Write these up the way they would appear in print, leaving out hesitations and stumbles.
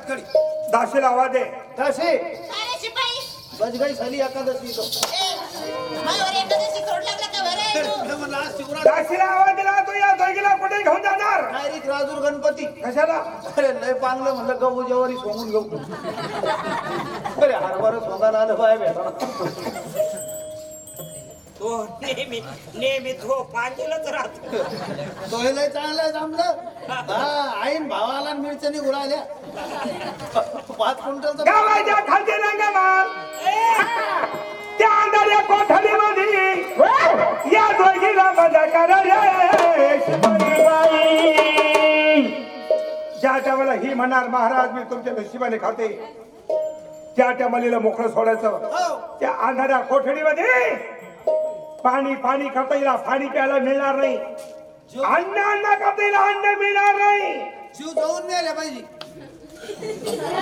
हातकडी दाशीला आवाज दे. दाशी अरे शिपाई बजगाई झाली एकादशी तो माझ्यावर एखाद्याशी तोड लागला का बरं हे म्हणलं आज शिवराज दाशीला आवाज दिला तू या दोघीला कुठे घेऊन जाणार? डायरेक्ट राजूर गणपती कशाला? अरे लय पांगलं म्हणलं गहू जेवारी सोंगून घेऊ अरे हरभर सोंगायला आलं बाय भेटा तो नेहमी तो पांजलच राहतो. तो हे लय चांगलं जमलं हा आईन भावाला मिरचणी उडाल्या 5 क्विंटलचं गावाच्या खालती रंगमान त्या अंधाऱ्या कोठडीमध्ये या दोघीला मजा करा रे शिवाई. ज्या टायमाला ही म्हणणार महाराज मी तुमच्या नशिबाने खाते त्या टायमाला मोकळं सोडायचं. हो त्या अंधाऱ्या कोठडीमध्ये पाणी पाणी करता येईल पाणी प्यायला मिळणार नाही. अन्न अन्न करता येईल अन्न मिळणार नाही. जीव जाऊन मिळाल्या पाहिजे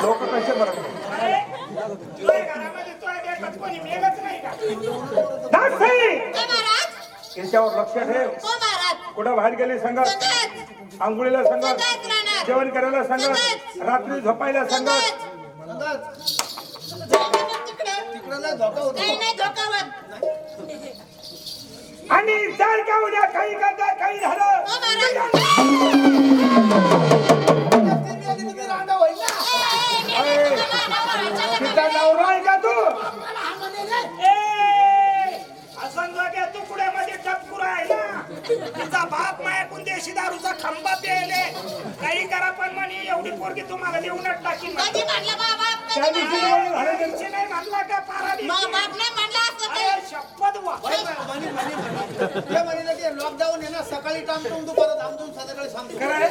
लोक कसे बरं तुझ्या घरामध्ये तुझ्या देखत कोणी मेलच नाही का? दासी काय महाराज याच्यावर लक्ष ठेव. हो महाराज कुठं बाहेर गेले संगत संगत आंघोळीला संगत संगत राहणार जेवण करायला संगत संगत. रात्री झोपायला संगत. तिकडे तिकडं लय धोका होतो काही नाही धोकावत आणि जर का उद्या काही करता काही हो झालं महाराज तुम्ही रांडा होईल ना तिचा नवरा आहे का तू? असंख्य तुकड्यामध्ये टपकू राहिला. तिचा बाप मायाकून देशी दारूचा खंबा प्यायले. काही करा पण म्हणे एवढी पोरगी तुम्हाला देऊनच टाकीन. कधी म्हणलं बाबा त्या कधी दिवशी म्हणलं? जेवण झालं त्यांची नाही म्हणला का पारा दिवशी? मग बाप नाही म्हणलं असं अरे काही. शपथ वा. ते म्हणले की लॉकडाऊन आहे ना सकाळी टामटून दुपारात आमटून संध्याकाळी सांगतो खरं आहे?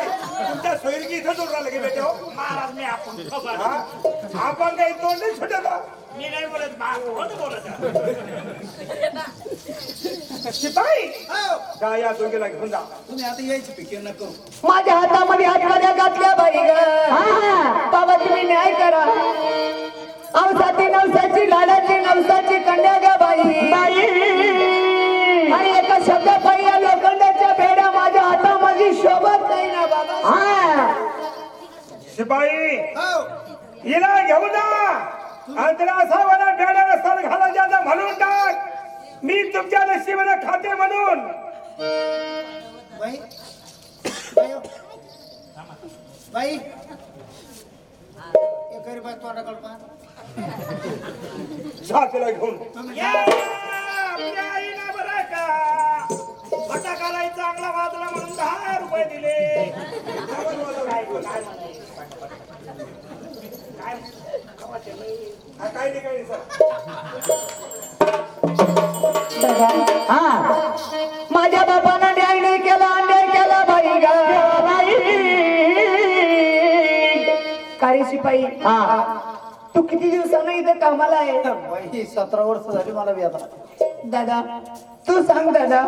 तुमच्या सोयीची इथं जोड राहिलं की बेटे हो? महाराज मी आपण खबर. हा? आपण काही तोंड नाही सुटत हो. मी नाही बोलत कोण बोलत शिपाई हो. जा या दोघीला घेऊन जा. तुम्ही आता यायची पिके न करू माझ्या हातामध्ये हातकड्या घातल्या बाई ग बाबा तुम्ही न्याय करा. औसाची नवसाची लाडाची नवसाची कन्या ग बाई आणि एका शब्द पहिल्या लोखंडाच्या बेड्या माझ्या हातामध्ये शोभत नाही ना बाबा. शिपाई हो हिला घेऊन जा आणि तिला असा मला बेड्याला सर घालायचा म्हणून टाक. मी तुमच्या नशिबाने खाते म्हणून. बाई बाई हो. बाई एकरी बाई तोंडाकडे पहा जा तिला घेऊन. या, आपल्या आईला बरं का फटाकालाही चांगला वाजला म्हणून 10 रुपये दिले. काही नाही काही सर. माझ्या बापानं न्याय नाही केला अन्याय केला बाई ग काय शिपाई तू किती दिवसानं इथं कामाला आहे? बाई 17 वर्ष झाली मला बी आता दादा तू सांग दादा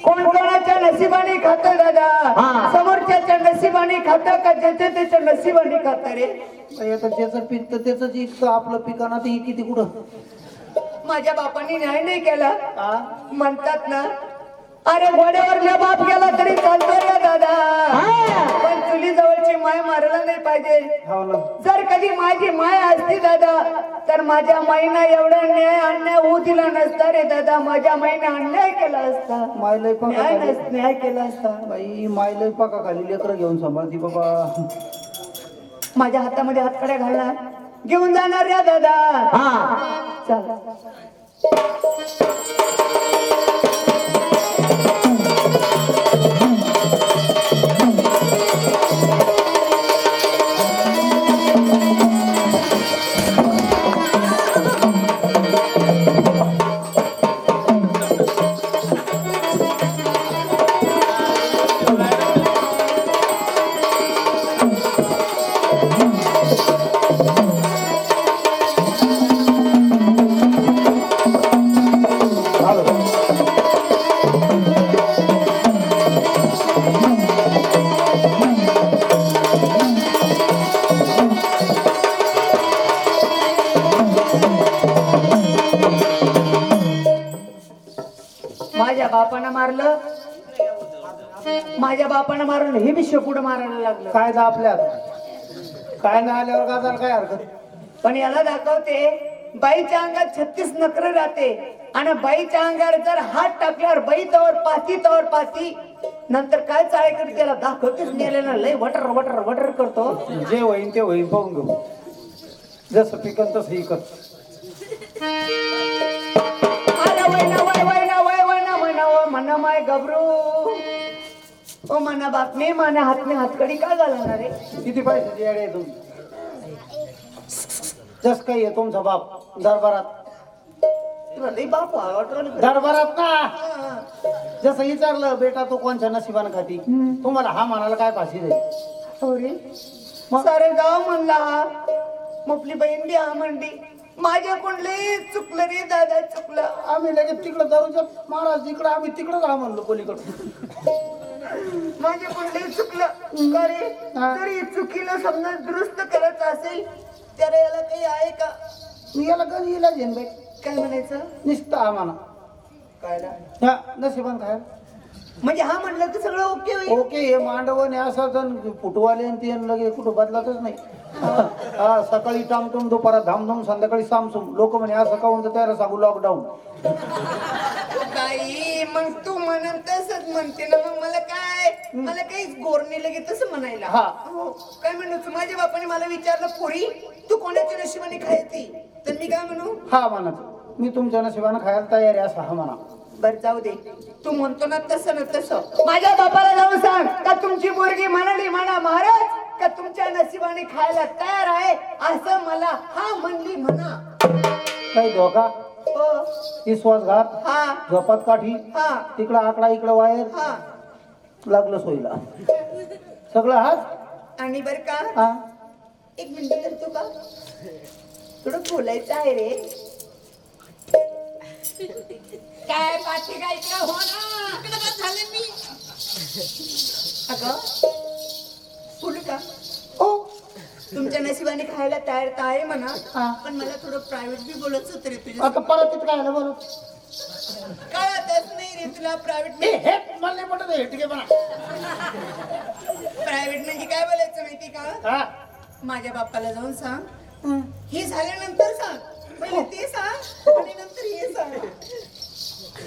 कोण कोणाच्या नशिबाने खात दादा? समोरच्याच्या नशिबाने खात का ज्याच्या त्याच्या नशिबाने खात रे? बाई आता ज्याचं पिकतं त्याच इतकं आपलं पिकाना ते किती कुठं माझ्या बापाने न्याय नाही केला हा म्हणतात ना अरे घोड्यावर बाप गेला तरी चालतो रे दादा पण चुली जवळची माय मारायला नाही पाहिजे. हो ना जर कधी माझी माय असती दादा तर माझ्या माईनं एवढा न्याय अन्याय होऊ दिला नसता रे दादा. माझ्या माईने अन्याय केला असता मायलय न्याय केला असता. बाई मायलय पाका खाली लेकरं घेऊन सांभाळती बाबा माझ्या हातामध्ये हातकड्या घालणार घेऊन जाणार रे दादा. चला माझ्या बापानं मारलं माझ्या बापानं मारलं हे बी शेपूड मारायला लागलं. काय आपल्यात काय नाही आल्यावर गाजाला काय हरकत. पण याला दाखवते बाईच्या अंगात 36 नखर राहते आणि बाईच्या अंगावर जर हात टाकल्यावर बाई तवर पाती नंतर काय चाळे करते त्याला दाखवतेच नेलेला लय वटर वटर वटर करतो. जे होईन ते होईन पाहून घेऊ. जसं पिकन तसं इकत. अरे वैना म्हणा माय गबरू ओ म्हणा बापने माना हातने हातकडी का घालणार रे. किती पैशाची येडे आहे तुम्ही. जस काही आहे तुमचा बाप दरबारात. तुला लय बाप वाटलं. दरबारात ना जसं विचारलं बेटा तू कोणच्या नशिबानं खाती तुम्हाला हा म्हणाला काय फाशी जाईल. सारे गाव म्हणला हा आपली बहीण बी हा म्हणली. माझ्याकडून लय चुकलं रे दादा चुकलं. आम्ही लगेच तिकडं दारूच्या महाराज इकडं आम्ही तिकडंच हा म्हणलो पलीकडं. माझ्याकडून लय चुकलं का रे. तरी चुकीला समजा दुरुस्त करायचं असेल तर याला काही आहे का. मी याला कधी इलाज येईन बाई. काय म्हणायचं निसतं हा म्हणा. कायला हा नशिबान काय म्हणजे हा म्हणलं तर सगळं ओके होईल. ओके हे मांडवने असं तर फुटवाले आणि ते लगे कुठं बदलातच नाही. हा सकाळी टामटूम दुपारात धामधूम संध्याकाळी सामसूम. लोक म्हणे असं काहून तर त्याला सांगू लॉकडाऊन. बाई मग तू म्हणून तसंच म्हणते ना. मग मला काही गोरणी लगे तसं म्हणायला. हा. हो. काय म्हणू तू माझ्या बापाने मला विचारलं पोरी तू कोणाच्या नशिबाने खायची तर मी काय म्हणू. हा म्हणा मी तुमच्या नशिबानं खायला तयार आहे असं हा म्हणा. बर जाऊ दे तू म्हणतो ना तसं ना तसं. माझ्या बापाला जाऊन सांग का तुमची मुलगी म्हणाली म्हणा महाराज का तुमच्या नशिबाने खायला तयार आहे असं मला हा म्हणली म्हणा. काही धोका हो. विश्वासघात हा झोपात काठी हा तिकडं आकडा इकडं वायर हा लागलं सोयीला सगळं हाच. आणि बर का हा एक मिनिट तर तू का थोडं बोलायचं आहे रे. काय पाठी काय इकडं हो ना. इकडं बस झाले मी. अगं बोलू का. ओ तुमच्या नशिबाने खायला तयार तर आहे म्हणा. हा. पण मला थोडं प्रायव्हेट बी बोलायचं होतं रे तुझ्या. आता परत तिथं काय बोलू. कळतच नाही रे तुला प्रायव्हेट. हे मला नाही पटत हे ठीक आहे म्हणा. प्रायव्हेट म्हणजे काय बोलायचं माहिती का. हा माझ्या बाप्पाला जाऊन सांग हे झाल्यानंतर सांग. पहिले ते सांग आणि नंतर हे सांग.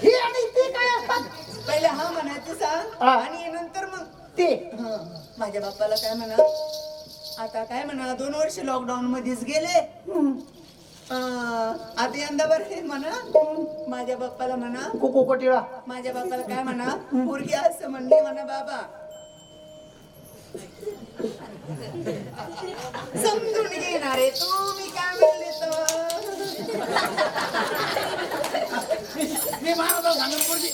हे आणि ते काय असतात. पहिले हा म्हणायचं सांग हा. आणि नंतर मग ते माझ्या बाप्पाला काय म्हणा आता काय म्हणा 2 वर्ष लॉकडाऊन मध्येच गेले. आता यंदा बरं म्हणा माझ्या बाप्पाला म्हणा कोकोटिळा माझ्या बाप्पाला काय म्हणा पोरगी असं म्हणली म्हणा बाबा समजून घेणार आहे तू मी काय म्हणले तर. मी मारतो सांगून पोरगी.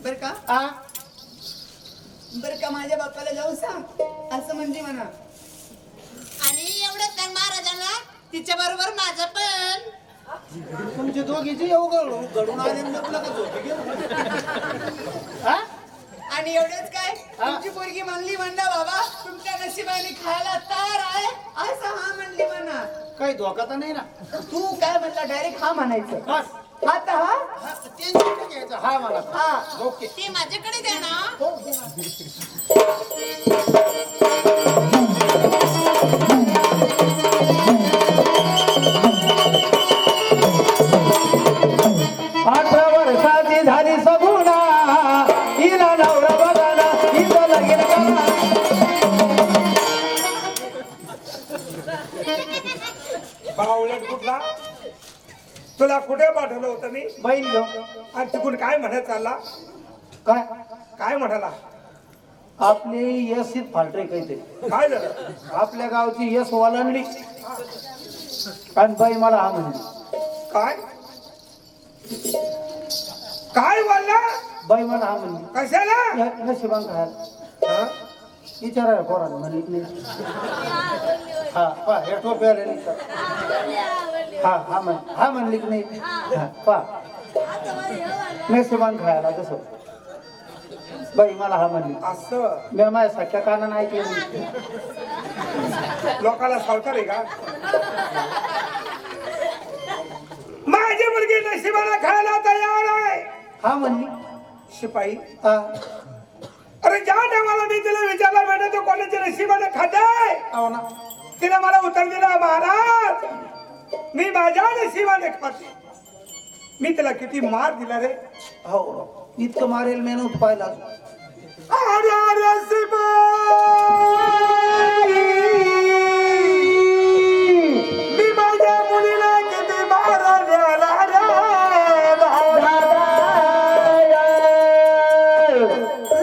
बर का बर का माझ्या बाप्पाला जाऊ सांग असं म्हणजे म्हणा. आणि एवढंच नाही महाराजांना तिच्या बरोबर माझं पण. तुमची दोघीची घडून आले म्हटलं का झोपी गेलं. हा आणि एवढंच काय तुमची पोरगी म्हणली म्हणा बाबा तुमच्या नशिबाने खायला तयार आहे असं हा म्हणली म्हणा. काही धोका तर नाही ना. तू काय म्हणला डायरेक्ट हा म्हणायचं. बस हा तर हा टेन्शन घ्यायचं हा मला. हा ओके ते माझ्याकडे द्या ना. अठरा वर्षाची झाली सगुणा हिला नवरा बघाना हिचं लगीन करा. बावळट कुठला तुला कुठे पाठवलं होतं मी. बैल घेऊ आणि तिकडून काय म्हणत चालला. काय काय म्हणाला. आपले यशीत फालटे काहीतरी. काय झालं. आपल्या गावची यश ओलांडली आणि बाई मला हा म्हणली. काय काय बोलला. बाई मला हा म्हणली. कशाला. नशिबान खायला हा? विचारायला पोराला म्हणली की नाही. हा पा हे टोपी आलेली हा म्हणली की नाही. हा पा नशिबान खायला तसं बाई मला हा म्हणली. असं मी माझ्या सख्या कानानं ऐकलं. लोकाला सावकार आहे का. माझी मुलगी नशिबाला खायला तयार आहे हा म्हणली. शिपाई हा अरे ज्या टायमाला मी तिला विचारलं बेटा तू कोणाच्या नशिबाने खाते हो ना तिने मला उत्तर दिलं महाराज मी माझ्या नशिबाने खाते. मी तिला किती मार दिला रे. हो इतकं मारेल मेहनत पाहिला अरे अरे शिपाई मी माझ्या मुलीला किती मारण्याला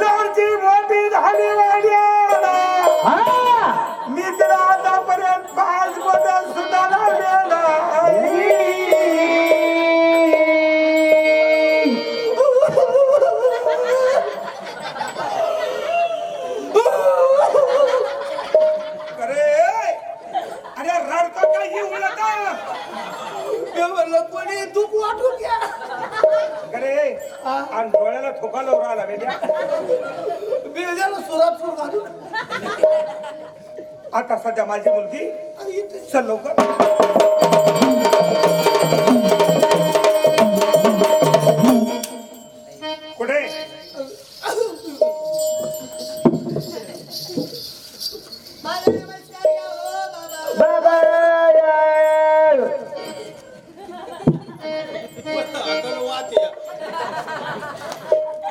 लोणची मोठी झाली वाड्याला. मी तिला आतापर्यंत 5 बोटा सुद्धा लावलेला. अरे रडतो काय येऊ नका. कोणी दुःख वाटून घ्या अरे आणि डोळ्याला ठोका लावून राहिला बेट्या. बेजाला सुरात सुर घालून आता सध्या माझी मुलगी चल लवकर. कुठे माझा नमस्कार घ्या हो बाबा.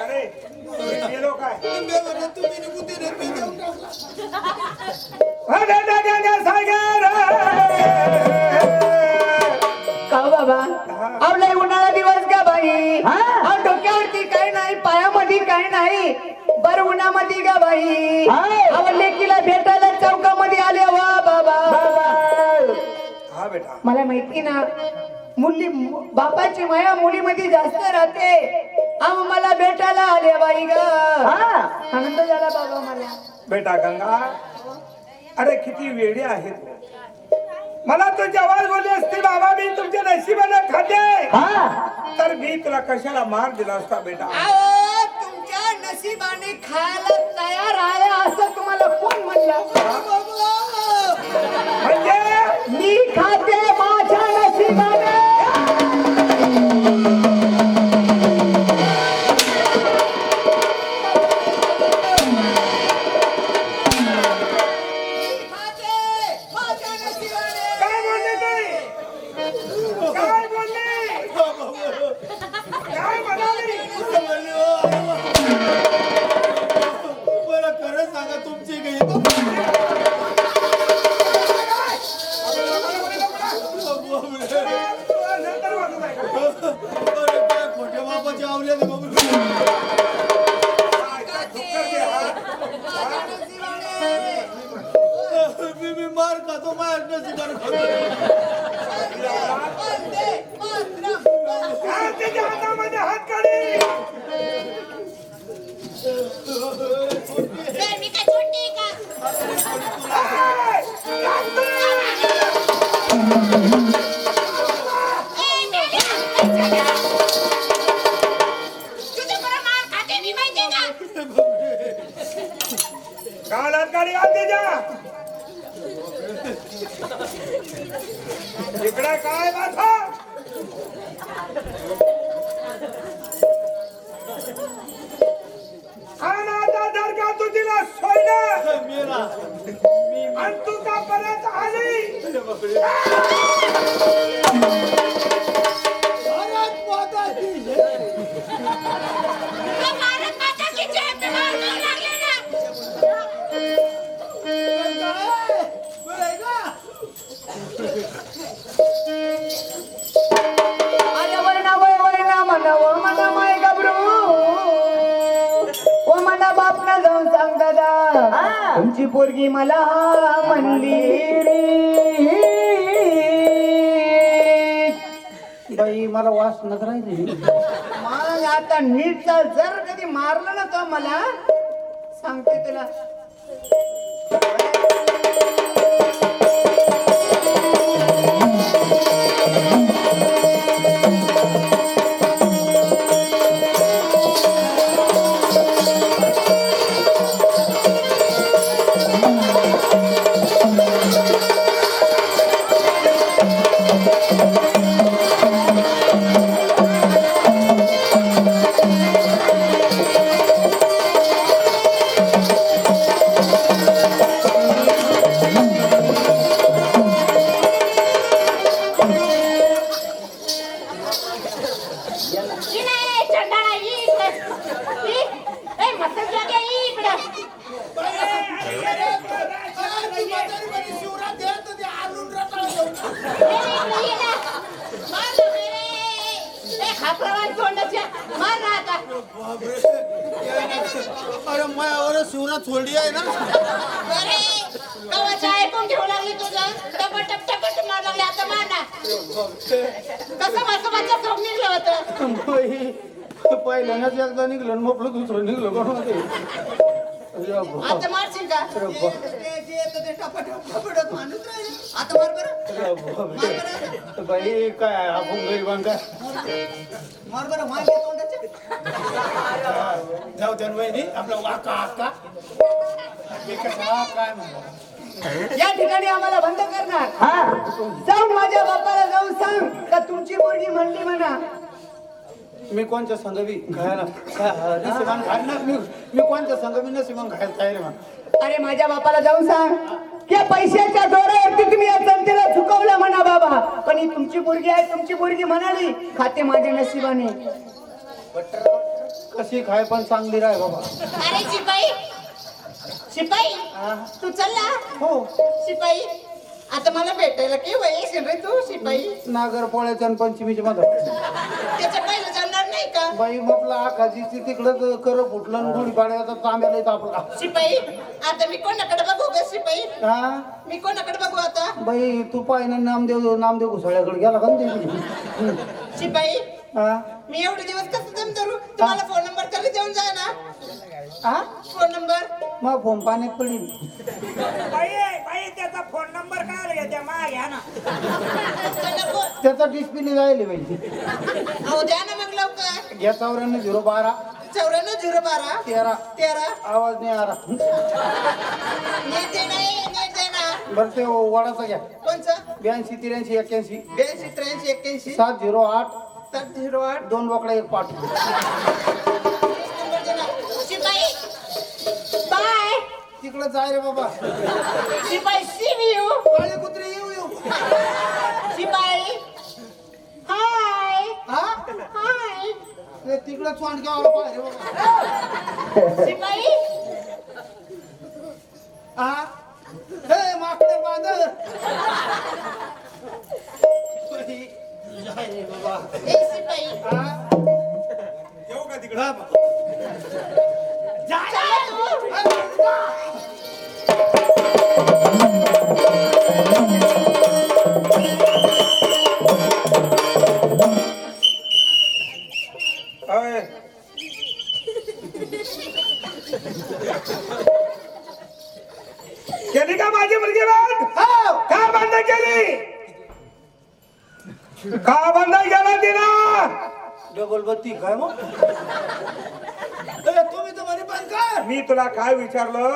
अरे गेलो काय का बाबा आवलाय उन्हाळा दिवस का बाई डोक्यावरती काही नाही पायामध्ये काही नाही बर उन्हामध्ये का बाई आवडले किला भेटायला चौकामध्ये आले वा बाबा. हा बेटा मला माहिती ना मुली बापाची माया मुलीमध्ये जास्त राहते. मला भेटायला आले बाई ग आनंद झाला बाबा मला. बेटा गंगा अरे किती वेडी आहे तू. मला तू जेव्हा बोलली असती बाबा मी तुमच्या नशिबाने खाते तर मी तुला कशाला मार दिला असता बेटा. अहो, तुमच्या नशिबाने खायला तयार आहे असं तुम्हाला कोण म्हणलं. म्हणजे मी खाते माझ्या नशिबाने. काय बोलले ते काय बोलले काय म्हणाली. बरं खरं सांगा तुमची काही नंतर वाजत आहे का? खोट्या बापाचे आवले काय ठुक्कर दे, हा? मी मार खातो मार नशिबाने काय त्याच्या हातामध्ये हात काढी. मी काय छोटी आहे का? काय? तुझं बरं मार खाते मी माहितीये का? काल हात काढी घाल त्याच्या. इकडे काय बाथा. आणि आता जर का तू तिला सोडलं आणि तू का परत आली तुला भारत माता की जय पे मार देऊ लागले ना. अरे वैना म्हणाव म्हणा माय गबरू ओ म्हणा बाप ना जाऊन सांग दादा तुमची पोरगी मला म्हणली बाई मला वास नजरायची मग आता नीट चाल. जर कधी मारलं ना तो मला सांगते तुला. अप्रवास तोंडाच्या मार ना आता. अरे मायावर शिवरात सोडली आहे ना. अरे कवाचं ऐकून घेऊ लागली तुझं टपटप टपटप मार लागले आता मार ना. कसं माझं झोप निघलं होतं. पहिल्यानंच एकदा निघलं आणि मग दुसरं निघलं कोण ते. आता मारशील का? टपटप माणूस राहिले. आता मार बरं. मार बरं. बाई काय आपण गरीबां काय मार बरं. मार घे तोंडाच्या. जाऊ त्यान वहिनी आपला वाका आका काय म्हणतो. या ठिकाणी आम्हाला बंद करणार. जाऊन माझ्या बापाला जाऊन सांग का तुमची मुलगी म्हणली म्हणा. मी कोणच्या संघवी खायला नशिबान खायला मी कोणच्या संघवी नशिबान खायला तयार आहे म्हणा. अरे माझ्या बापाला जाऊन सांग की पैशाच्या जोरावरती तुम्ही या जनतेला झुकवलं म्हणा बाबा. पण ही तुमची मुलगी आहे, तुमची मुलगी म्हणाली खाते माझ्या नशिबाने. कशी खाय पण चांगली राह बाबा. अरे शिपाई शिपाई तू चलला. हो शिपाई आता मला भेटायला केव्हा येशील रे तू शिपाई. नागर पोळ्याच्या आणि पंचमीच्या मध्ये त्याच्या पहिलं जाणार नाही का? बाई म्हटलं आखाजीची तिकडं कर फुटलं आणि गुढी पाड्याचा तांब्याला येतं आपला. शिपाई आता मी कोणाकडे बघू ग शिपाई. हा मी कोणाकडे बघू आता. बाई तू पाहिजे नामदेव घुसाळ्याकडे गेला का ते. शिपाई हा मी एवढे दिवस कसं जम धरू. तुम्हाला फोन नंबर तरी देऊन जा ना. हा फोन नंबर मग फोन पाण्यात पडील. बाई त्याचा फोन नंबर काय घ्या मा घ्या ना. त्याचा डिस्प्ले जायला पाहिजे. अहो द्या ना मग लवकर. घ्या 94 012 94 012 13 13. आवाज नाही आला. नीट दे नाही नीट दे ना. बरं ते वडाचा घ्या कोणचं? 82 83 81 82 83 81 708 708. 2 बोकडा 1 पाठ. नंबर दे ना. शिपाई बाय. तिकडे जाय रे बाबा. शिपाई सी यू. काळे कुत्रे येऊ शिपाई हाय हा हाय. ते तिकडे चोंडक्यावर पाय रे बाबा. शिपाई हा हे माकडे बांधर. जाय रे बाबा. ए शिपाई हा येऊ का तिकडे? जा तू. अय. केली का माझी मुलगी बंद? का बंद केली? का बंद केला तिला? डबल बत्ती काय मग तुम्ही तर म्हणे बंद कर. मी तुला काय विचारलं?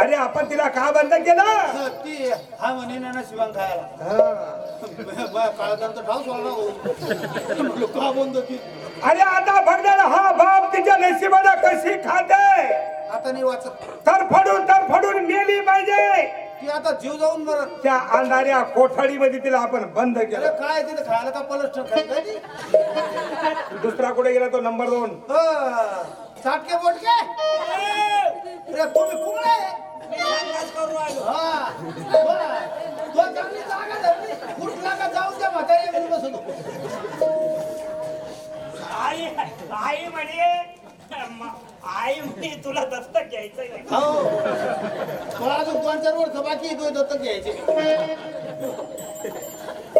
अरे आपण तिला का बंद केलं? ती हा म्हणे ना शिवान खायला काळजांचा ठाव सोडला का बंद ती. अरे आता बघणार हा बाप तिच्या नशिबाला कशी खाते. आता नाही वाचत. तरफडून मेली पाहिजे. ती आता जीव जाऊन मरण. त्या अंधाऱ्या कोठडीमध्ये तिला आपण बंद अरे केलं. काय तिथे खायला का पलस्ट खाय दुसरा कुठे गेला तो नंबर 2. चाटके बोटके अरे तुम्ही कुंगळे हा बरं. तो चांगली जागा धरली कुठला का जाऊ द्या म्हातारी म्हणून बसतो. आई म्हणे तुला दत्तक घ्यायचंय. हो मला अजून 2-4 वर्ष बाकी तो दत्तक घ्यायचे.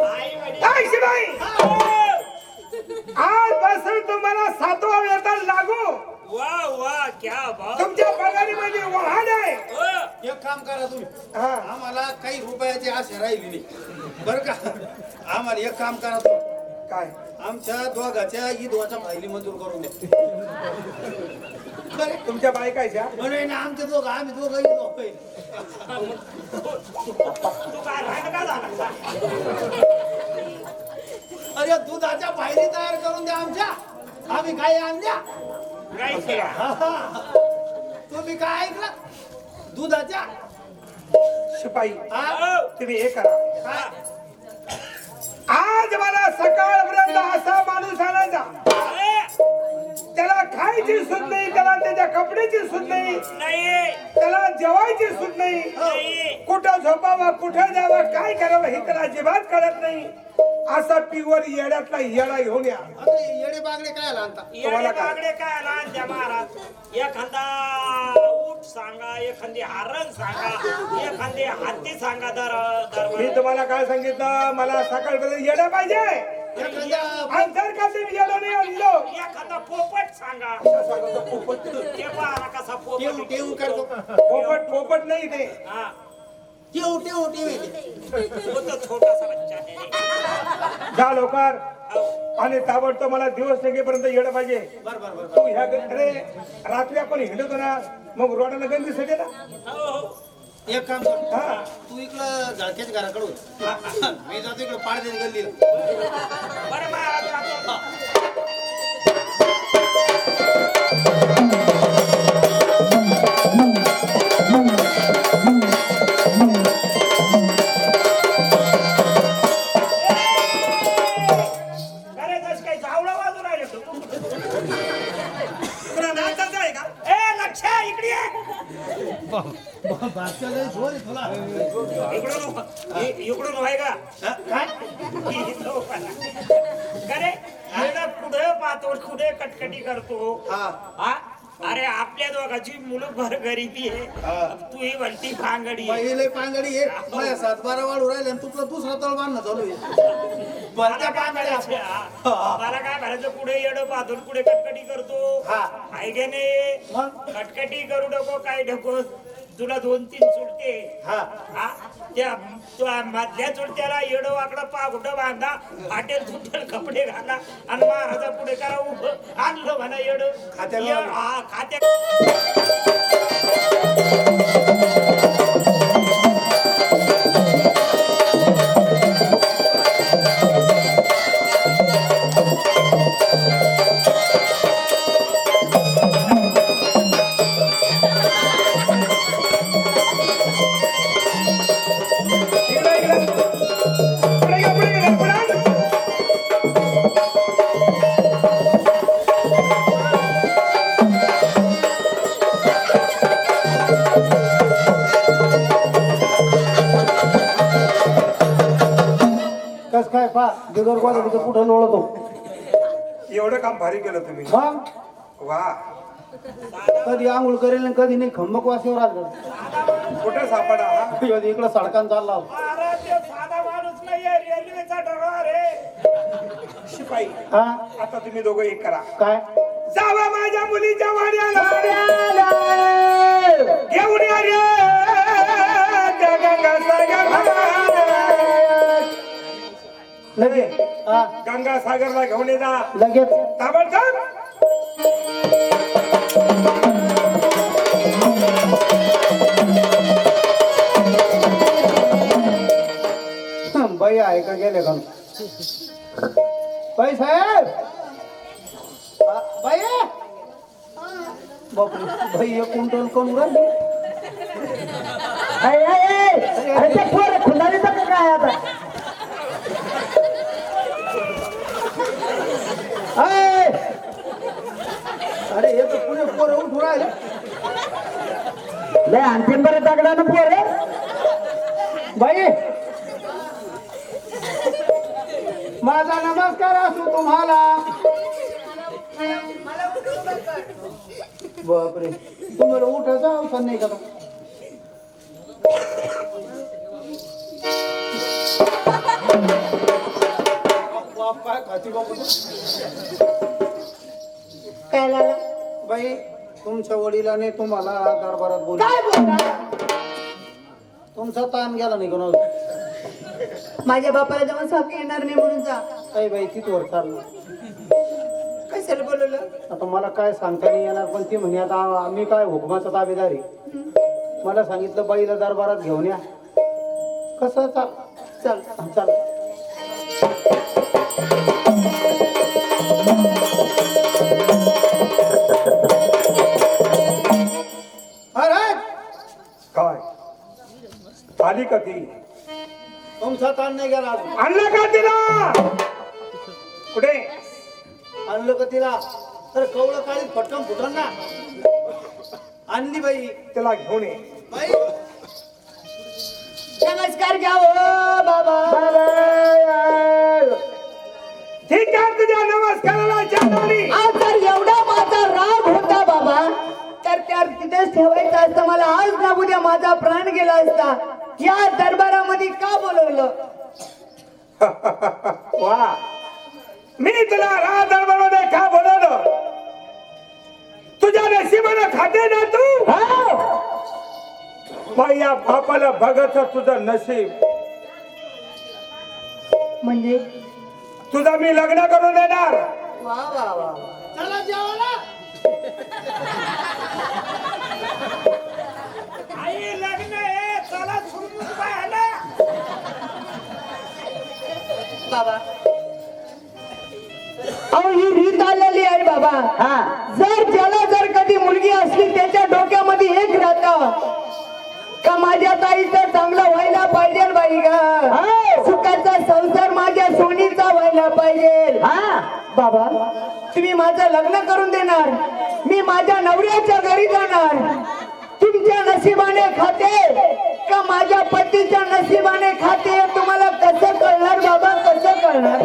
आई म्हणे काय शिवाई आजपासून तुम्हाला 7वा वेतन लागू. वा वा क्या बात. तुमच्या पगारीमध्ये वाहन आहे. एक काम करा तुम्ही हा. आम्हाला काही रुपयाची आशा राहिली नाही बरं का. आम्हाला एक काम करा तुम्ही काय आमच्या दोघाच्या ईदवाच्या फायली मंजूर करून द्या. बरे तुमच्या बायकाच्या? बरे ना आमचे दोघं आम्ही दोघं ईद तू काय रांडगा झाला? अरे दुधाच्या फायली तयार करून द्या आमच्या. आम्ही काय आणल्या तुम्ही काय ऐकलं दुधाच्या. शिपाई हा? तुम्ही हे करा. काय आज मला सकाळपर्यंत असा माणूस आणायचा त्याला खायची सुद नाही, त्याला त्याच्या कपड्याची सुद नाही, त्याला जेवायची सुद नाही, कुठं झोपावं कुठं जावं काय करावं हे त्याला अजिबात कळत नाही. असा प्युअर येड्यातला येडा घेऊन या. येडे बागडे काय आला आता तुम्हाला काय? बागडे काय लहान द्या महाराज एखादा ऊट सांगा एखादी हरण सांगा एखादी हत्ती सांगा मी तुम्हाला काय सांगितलं, मला सकाळपर्यंत येडा पाहिजे. आणि जर का तुम्ही येडा नाही आणलो, एखादा पोपट सांगा ते पहा कसा पोपट पोपट नाही ते. हा तो तर छोटासा बच्चा आहे. जा लवकर आणि ताबडतोब मला दिवस निघेपर्यंत येडं पाहिजे. तू ह्या अरे रात्री आपण हिंडतो ना, मग रोडाला गंदी सगळे ना. हो हो एक काम कर हा. तू इकडं झाडक्याच्या घराकडे होत मी जातो इकडे पाडदेत गल्लीला बरं महाराज जातो. अरे जस काही झावळा वाजून राहिले तू. तुला नाचायचं आहे का? ए लक्ष्या इकडे ये. इकडून आहे का? अरे आता पुढे पाहतो पुढे कटकटी करतो. हा? अरे आपल्या दोघांची मुलं भर गरिबी आहे. तू ही म्हणती भांगडी आहे. पहिले पांगडी आहे माझ्या 7-12 वाढू राहिले आणि तुला दुसरा तळ बांधणं चालू आहे मला काय करायचं? मला काय करायचं? पुढे येडं पाहतो पुढे कटकटी करतो. आहे की नाही? मग कटकटी करू नको काय नको. तुला 2-3 चुलते. हा? त्या मधल्या चुलत्याला येडं वाकडं पागुटं बांधा फाटेल तुटेल कपडे घाला आणि महाराजा पुढे करा उभं आणलं म्हणा येडं खात्या कस काय पा बिगर गोदाडीचं कुठं लोळतो एवढं काम भारी केलं तुम्ही. मग वा. कधी आंघोळ करेल आणि कधी नाही खंबक वाशीवर आज कुठे सापडा हा? इकडं सडकान चालला महाराज ते साधा माणूस नाहीये रेल्वेचा ड्रायव्हर आहे. शिपाई. हा आता तुम्ही दोघं एक करा. काय जावा माझ्या मुलीच्या वाड्याला घेऊन या रे त्या गंगासागरला. लगेच हा गंगासागरला घेऊन ये जा लगेच ताबडतोब. बाई आहे का गेले का बाई साहेब बाई बापरे बाई एक क्विंटल करून राहिली काय आता अरे हे तर पुणे पोरं उठून राहिले लय अंतिम बरं दगडानं पोर बाई माझा नमस्कार असो तुम्हाला बापरे तुम्हाला उठायचा अवसर नाही का काय खाती बाबू काय झालं बाई तुमच्या वडिलाने तुम्हाला दरबारात बोल काय बोलता तुमचा ताण गेला नाही कोणा माझ्या बापाला जेव्हा साप येणार नाही म्हणून जा काही बाई तिथवर चाललं कशाला बोलवलं आता मला काय सांगता नाही येणार पण ती म्हणे आता आम्ही काय हुकमाचा ताबेदार आहे मला सांगितलं बाईला दरबारात घेऊन या कसं चाल चाल अरे काय आली का ती? तुमचा ताण नाही गेला अजून. आणलं का तिला? कुठे आणलं का तिला तर कवळं काळी फटकन फुटन ना आणली बाई तिला घेऊन ये. बाई नमस्कार घ्या हो बाबा ठीक आहे तुझ्या नमस्काराला चालवली. आज जर एवढा माझा राग होता बाबा तर त्या तिथेच ठेवायचं असतं मला. आज ना उद्या माझा प्राण गेला असता. या दरबारामध्ये का बोलवलं? वा, मी तुला राज दरबारामध्ये का बोलवलं? तुझ्या नशिबानं खाते ना तू. मग या बापाला बघत तुझं नशीब. म्हणजे तुझं मी लग्न करून देणार. वा वा वा. चला जेवायला. आई लग्न आहे, चला सुरू आला. बाबा अहो ही रीत आलेली आहे बाबा. जर ज्याला जर कधी मुलगी असली त्याच्या डोक्यामध्ये एक राहतं का माझ्या ताईचं चांगलं व्हायला पाहिजे बाई ग. सुखाचा संसार माझ्या सोनीचा व्हायला पाहिजे. बाबा तुम्ही माझं लग्न करून देणार. मी माझ्या नवऱ्याच्या घरी जाणार. तुमच्या नशिबाने खाते का माझ्या पतीच्या नशिबाने खाते तुम्हाला कसं कळणार बाबा? कसं कळणार?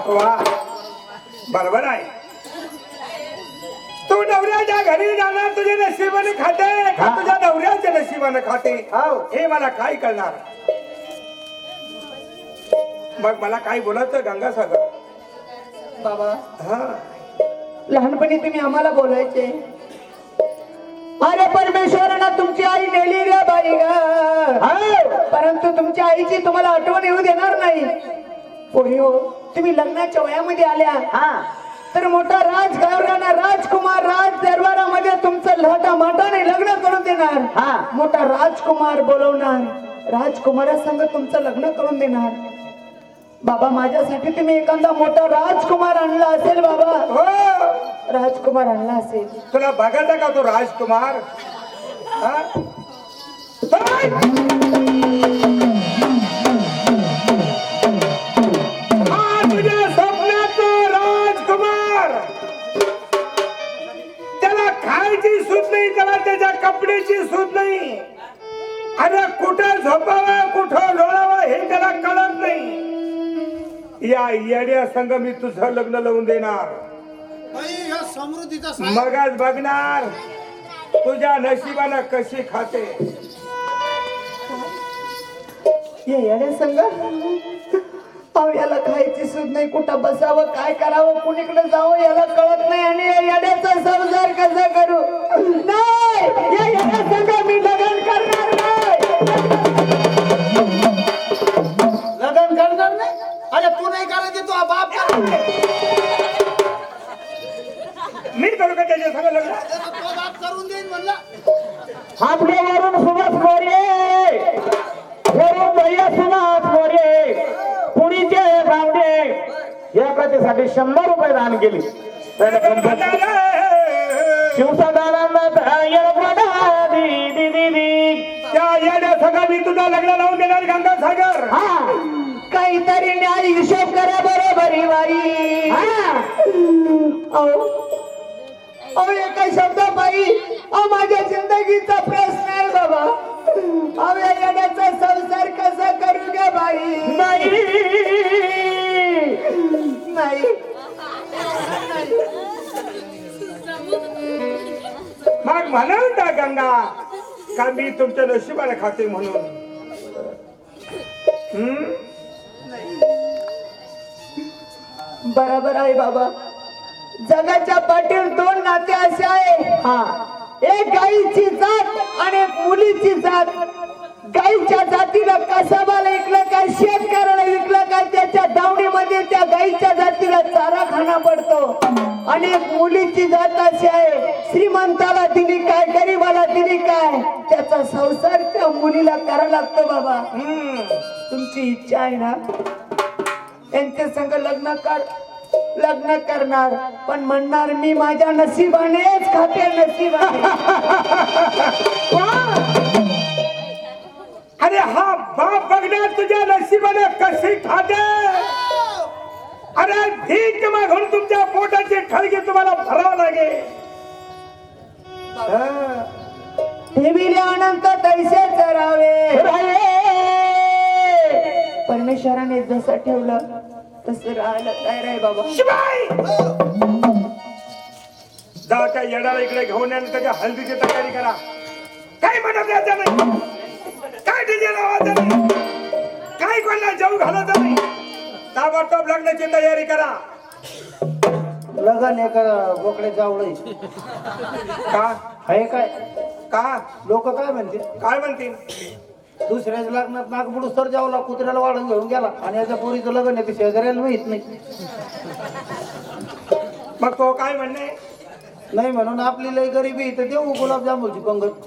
वा, बरोबर आहे. तू नवऱ्याच्या घरी जाणार तुझ्या नशिबाने खाते का तुझ्या नवऱ्याच्या नशिबाने खाते हे मला काय कळणार. मग मला काय बोलायचं गंगासागर? बाबा हा, लहानपणी तुम्ही आम्हाला बोलायचे अरे परमेश्वरानं तुमची आई नेली रे बाई ग. परंतु तुमच्या आईची तुम्हाला आठवण येऊ देणार नाही. पोरी हो, तुम्ही लग्नाच्या वयामध्ये आल्या तर मोठा राजघराणा राजकुमार राज दरबारामध्ये तुमचं लाटा माटाने लग्न करून देणार. मोठा राजकुमार बोलवणार. राजकुमारासंग तुमचं लग्न करून देणार. बाबा माझ्यासाठी तुम्ही एखादा मोठा राजकुमार आणला असेल बाबा. हो, राजकुमार आणला असेल. तुला बघायचा का तो राजकुमार? हा? हा तुझ्या स्वप्नाचा राजकुमार. त्याला खायची सूट नाही, त्याला त्याच्या कपड्याची सूट नाही. अरे कुठं झोपावं कुठं लोळावं हे त्याला कळत नाही. या येड्या संग मी तुझं लग्न लावून देणार. समृद्धीचा मगच बघणार तुझ्या नशिबानं कशी खाते. ये येण्या संग अहो याला खायची सूद नाही. कुठं बसावं काय करावं कुणीकडे जावं याला कळत नाही. आणि या येण्याचा संसार कसा करू? नाही या येण्या संग मी लग्न करणार नाही. लग्न करणार नाही. अरे तू नाही करायचे तू बाप करणार. मी करू का त्याच्या संग लग्न? तो बाप करून देईन म्हणला. आपले वरून सुभाष मोरे वरून भैया सुभाष मोरे पुणीचे गावडे या कथेसाठी 100 रुपये दान केले. त्या येड्या संग मी तुझं लग्न लावून देणार गंगासागर. काहीतरी न्याय हिशोब करा बरोबरी बाई. अहो एका शब्दाबाई अहो माझ्या जिंदगीचा प्रश्न आहे बाबा. अहो या येण्याचा संसार कसा करू ग बाई? नाही नाही मग म्हणून का गंगा का मी तुमच्या नशिबाने खाते म्हणून? बरोबर आहे बाबा. जगाच्या पाठीवर 2 नाते असे आहे. एक गाईची जात आणि एक मुलीची जात. गाईच्या जातीला कसाबाला ऐकलं काय शेतकऱ्याला ऐकलं काय त्याच्या दावणीमध्ये त्या गाईच्या जातीला चारा खाना पडतो. आणि एक मुलीची जात अशी आहे श्रीमंताला दिली काय गरीबाला दिली काय त्याचा संसार त्या मुलीला करावा लागतो बाबा. तुमची इच्छा आहे ना त्यांच्या संग लग्न करणार पण म्हणणार मी माझ्या नशिबानेच खाते नशिबाने. अरे हा बाप बघणार तुझ्या नशिबाने कशी खाते. अरे भीक मागून तुमच्या पोटाची खळगी तुम्हाला भरावं लागेल. ठेविल्यानंतर तैसे चरावे. परमेश्वराने जसं ठेवलं तसं राहायला तयार आहे बाबा. शिवाय जा त्या येडाला इकडे घेऊन या आणि त्याच्या हल्दीची तयारी करा. काय म्हणत यायचं नाही, काय डीजे लावायचं नाही, काय कोणाला जाऊ घालायचं नाही. ताबडतोब लग्नाची तयारी करा. लगन एका बोकड्याच्या आवळे का आहे काय? का लोक काय म्हणतील? काय म्हणतील? दुसऱ्याच्या लग्नात नागपुडू सर जावला कुत्र्याला वाढून घेऊन गेला आणि याच्या पोरीचं लग्न आहे ते शेजाऱ्याला माहित नाही. मग तो काय म्हणणे? नाही म्हणून आपली लई गरिबी तर देऊ गुलाबजामुनची पंगत.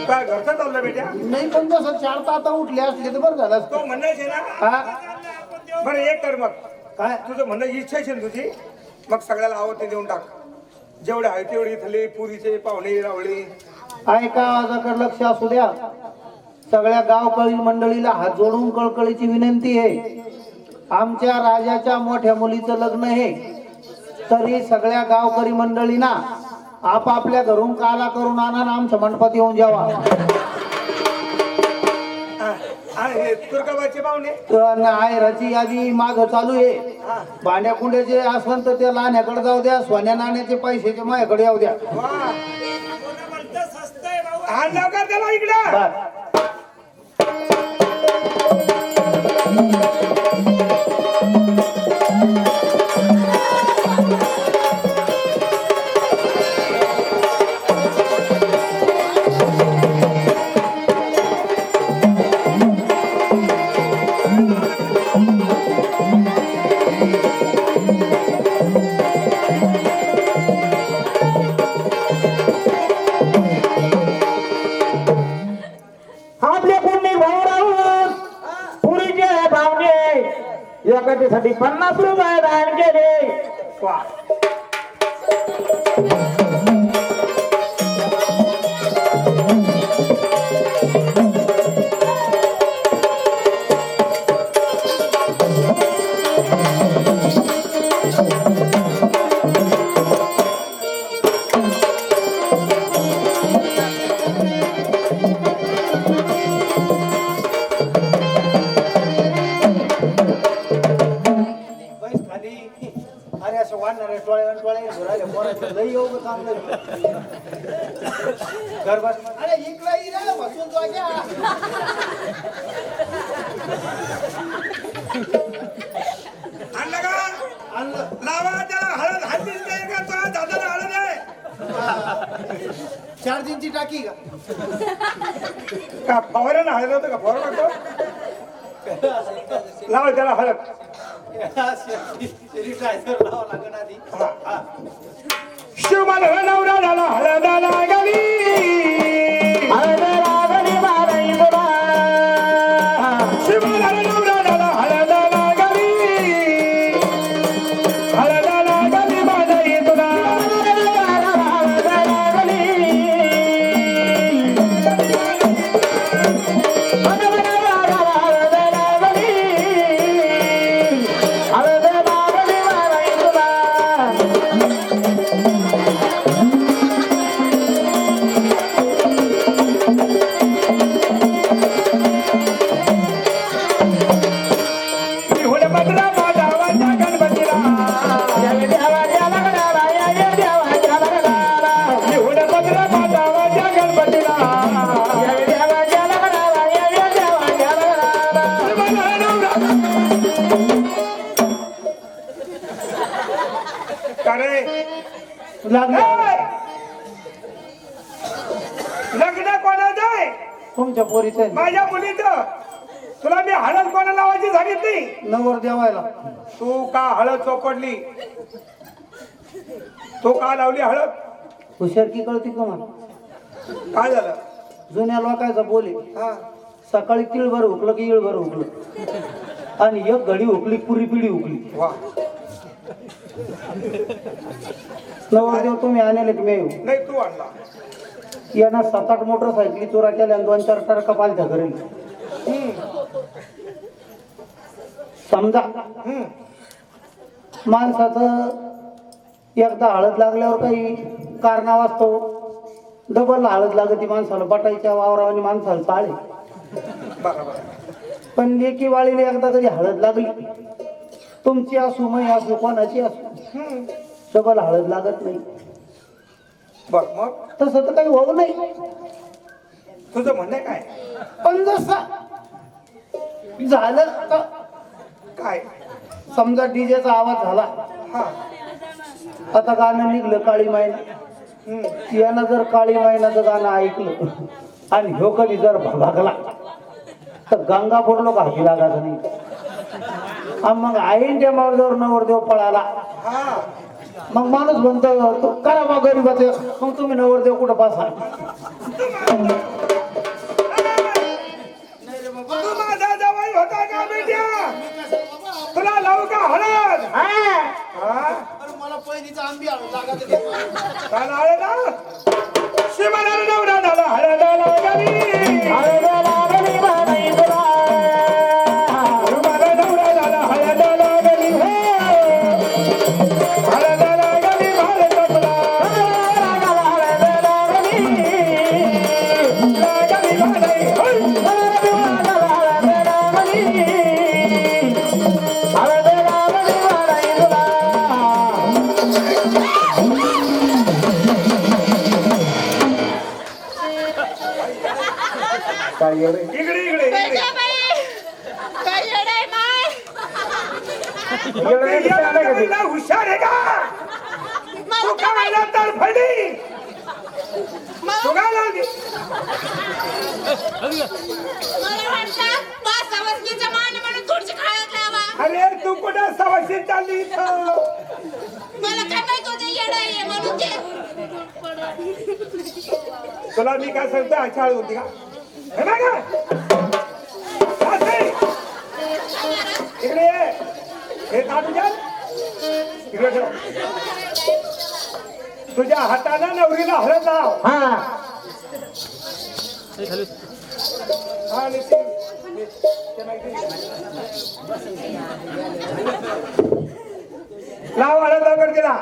काय घरचं चाललं बेट्या? नाही पण जसं 4 ताता उठले असले तर बरं झालं असतं. तो म्हणायचे ना. हा बरं एक कर मग, काय तुझं म्हणणं इच्छा असेल तुझी, मग सगळ्याला आवडते देऊन टाक. जेवढे आहे तेवढी थले पुरीचे पाहुणे रावळे. ऐका आवाजाकडे लक्ष असू द्या. सगळ्या गावकळी मंडळीला हात जोडून कळकळीची विनंती आहे. आमच्या राजाच्या मोठ्या मुलीचं लग्न आहे, तरी सगळ्या गावकरी मंडळींना आपापल्या घरून काला करून आणा आणि आमच्या मंडपात येऊन जावा. आणि तुर्काबाचे पाहुणे आयराची यादी माग चालू आहे. भांड्या कुंड्याचे असन तर त्या लहान्याकडे जाऊ द्या, सोन्या नाण्याचे पैशाचे माझ्याकडे येऊ द्या. वा म्हणतं स्वस्त आहे भाऊ. हा लवकर त्याला इकडं. बस. आपले पुण्य भाऊ राहून पुरीचे भावने एखाद्यासाठी 50 रुपये दान केले. वा बैस खाली. अरे असं वाढणारे टोळे घराले पोराचं लई येऊ चांगलं घर बस. अरे इकडे इकडे बसून तो घ्या. आणलं का? आणलं. लावा त्याला हळद. हळदीच नाही का? तो दादाला हळद आहे 4 दिनची टाकी का? का? फवाऱ्यानं हळद होतं का? फवारा टाकतो. लावा त्याला हळद. सॅनिटायझर लावावं लागेल आधी. शिव मला नवरा झाला हळदा लागली. हळद लागली मला इंद्रा. शिव मला नवरा झाला हळदा लागली. हळदा लागली माझा इंद्रा. हळद लागली. लग्न कोणाचं आहे? तुमच्या पोरीचं आहे. माझ्या मुलीचं. तुला मी हळद कोणा लावायची सांगितली? नवर देवायला. तू का हळद चोपडली? तू का लावली हळद? हुशार की कळती का मला? काय झालं? जुन्या लोकांचा बोले हा सकाळी तिळभर हुकलं की इळभर हुकलं आणि एक घडी हुकली पुरी पिढी हुकली. वा नवरदेव तुम्ही आणले की मी येऊ. नाही तू आणला. यांना 7-8 मोटरसायकली चोरा केल्या आणि 2-4 टरका पालत्या करेल. समजा माणसाचं एकदा हळद लागल्यावर काही कारणाव असतो डबल हळद लागती माणसाला. बटाईच्या वावरावानी माणसाला चाळे. बरोबर. पण लेकी वाळीला एकदा कधी हळद लागली तुमची असू मै असू कोणाची असू सबल हळद लागत नाही. बघ मग तसं तर काही होऊ नाही. तुझं म्हणणं काय? पण जसं झालं तर काय? समजा डीजेचा आवाज झाला, हा आता गाणं निघलं काळी मायना, यानं जर काळी मायनाचं गाणं ऐकलं आणि ह्यो कधी जर भागला तर गंगापूर लोक हाती लागायचं नाही. आणि मग आईन टेमावर जर नवरदेव पळाला, हा मग माणूस म्हणतो तो करा बा गरीबाचे, मग तुम्ही नवरदेव कुठं पासा. तू माझा जवळ होता का बेट्या? तुला लावू का हळद? हा? मला पहिलीचा आंबी लागत काय लावलं ना? शिवराला नवरा झाला हळद लागली. शिवराला नवरा झाला हळद लागली. हळद लागली भारत आपला. लागली भालाई. इकडे इकडे इकडे गजा बाई, काय येडे माय. महिला हुशार आहे का? तू का महिला तडफडी? तू काय लावली? मला वाटलं पाच अवस्थेचा मान म्हणून थोडीशी खायला लावा. अरे तू कुठं सवाशीत चालली इथं? मला काय माहित होतं येडं आहे म्हणून ते. तुला मी काय सांगतो आचाळ होती का? हे बघ का? असे. इकडे ये. हे काढून घ्या. इकडे ठेव. तुझ्या हाताने नवरीला हळद लाव. आणि लाव हळद लवकर तिला.